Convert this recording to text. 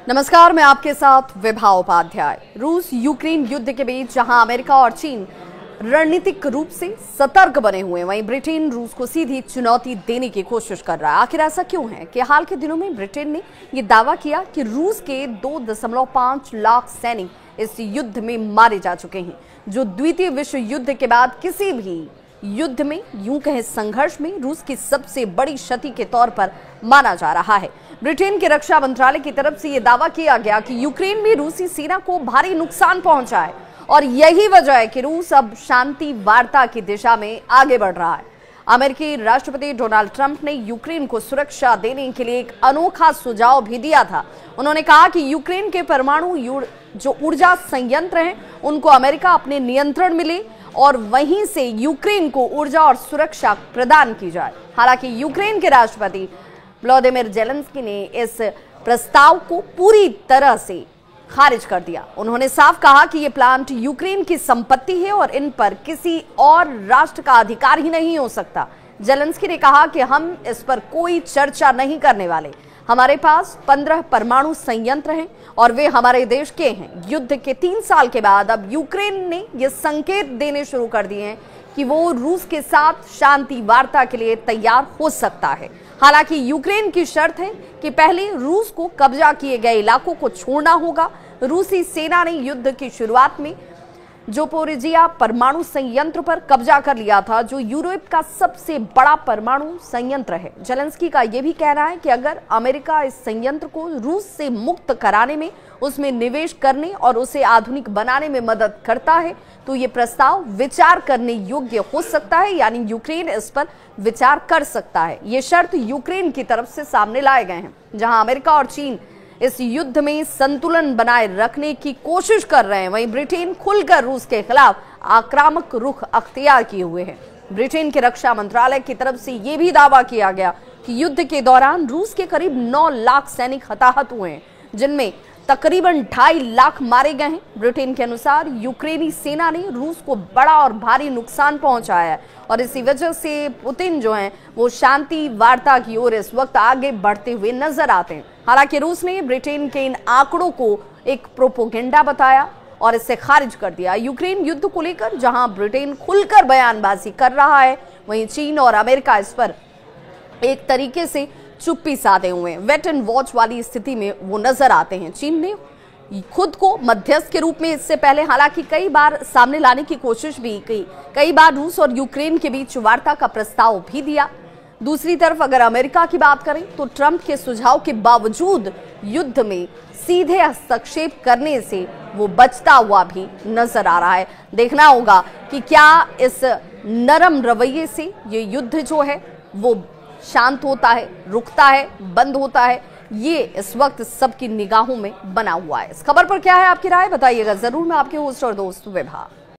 नमस्कार, मैं आपके साथ विभा उपाध्याय। रूस यूक्रेन युद्ध के बीच जहां अमेरिका और चीन रणनीतिक रूप से सतर्क बने हुए हैं, वहीं ब्रिटेन रूस को सीधी चुनौती देने की कोशिश कर रहा है। आखिर ऐसा क्यों है कि हाल के दिनों में ब्रिटेन ने यह दावा किया कि रूस के 2.5 लाख सैनिक इस युद्ध में मारे जा चुके हैं, जो द्वितीय विश्व युद्ध के बाद किसी भी युद्ध में, यूं कहें संघर्ष में, रूस की सबसे बड़ी क्षति के तौर पर माना जा रहा है। ब्रिटेन के रक्षा मंत्रालय की तरफ से यह दावा किया गया कि यूक्रेन में रूसी सेना को भारी नुकसान पहुंचा है और यही वजह है कि रूस अब शांति वार्ता की दिशा में आगे बढ़ रहा है। अमेरिकी राष्ट्रपति डोनाल्ड ट्रंप ने यूक्रेन को सुरक्षा देने के लिए एक अनोखा सुझाव भी दिया था। उन्होंने कहा कि यूक्रेन के परमाणु जो ऊर्जा संयंत्र हैं, उनको अमेरिका अपने नियंत्रण में ले और वहीं से यूक्रेन को ऊर्जा और सुरक्षा प्रदान की जाए। हालांकि यूक्रेन के राष्ट्रपति व्लादिमीर ज़ेलेंस्की ने इस प्रस्ताव को पूरी तरह से खारिज कर दिया। उन्होंने साफ कहा कि ये प्लांट यूक्रेन की संपत्ति है और इन पर किसी और राष्ट्र का अधिकार ही नहीं हो सकता। ज़ेलेंस्की ने कहा कि हम इस पर कोई चर्चा नहीं करने वाले। हमारे पास 15 परमाणु संयंत्र हैं और वे हमारे देश के हैं। युद्ध के 3 साल के बाद अब यूक्रेन ने ये संकेत देने शुरू कर दिए हैं कि वो रूस के साथ शांति वार्ता के लिए तैयार हो सकता है। हालांकि यूक्रेन की शर्त है कि पहले रूस को कब्जा किए गए इलाकों को छोड़ना होगा। रूसी सेना ने युद्ध की शुरुआत में ज़पोरिजिया परमाणु संयंत्र पर कब्जा कर लिया था, जो यूरोप का सबसे बड़ा परमाणु संयंत्र है। ज़ेलेंस्की का यह भी कहना है कि अगर अमेरिका इस संयंत्र को रूस से मुक्त कराने में, उसमें निवेश करने और उसे आधुनिक बनाने में मदद करता है तो ये प्रस्ताव विचार करने योग्य हो सकता है, यानी यूक्रेन इस पर विचार कर सकता है। ये शर्त यूक्रेन की तरफ से सामने लाए गए हैं। जहां अमेरिका और चीन इस युद्ध में संतुलन बनाए रखने की कोशिश कर रहे हैं, वहीं ब्रिटेन खुलकर रूस के खिलाफ आक्रामक रुख अख्तियार किए हुए है। ब्रिटेन के रक्षा मंत्रालय की तरफ से यह भी दावा किया गया कि युद्ध के दौरान रूस के करीब 9 लाख सैनिक हताहत हुए हैं, जिनमें तकरीबन 2.5 लाख मारे गए हैं। ब्रिटेन के अनुसार यूक्रेनी सेना ने रूस को बड़ा और भारी नुकसान पहुंचाया है और इसी वजह से पुतिन जो हैं वो शांति वार्ता की ओर इस वक्त आगे बढ़ते हुए नजर आते हैं। हालांकि रूस ने ब्रिटेन के इन आंकड़ों को एक प्रोपोगेंडा बताया और इसे खारिज कर दिया। यूक्रेन युद्ध को लेकर जहां ब्रिटेन खुलकर बयानबाजी कर रहा है, वहीं चीन और अमेरिका इस पर एक तरीके से चुप्पी साधे हुए हैं। वेट एंड वॉच वाली स्थिति में वो नजर आते हैं। चीन ने खुद को मध्यस्थ के रूप में इससे पहले हालांकि कई बार सामने लाने की कोशिश भी की, कई बार रूस और यूक्रेन के बीच वार्ता का प्रस्ताव भी दिया। दूसरी तरफ अगर अमेरिका की बात करें तो ट्रंप के सुझाव के बावजूद युद्ध में सीधे हस्तक्षेप करने से वो बचता हुआ भी नजर आ रहा है। देखना होगा कि क्या इस नरम रवैये से ये युद्ध जो है वो शांत होता है, रुकता है, बंद होता है। ये इस वक्त सबकी निगाहों में बना हुआ है। इस खबर पर क्या है आपकी राय, बताइएगा जरूर। मैं आपके होस्ट और दोस्त विभा।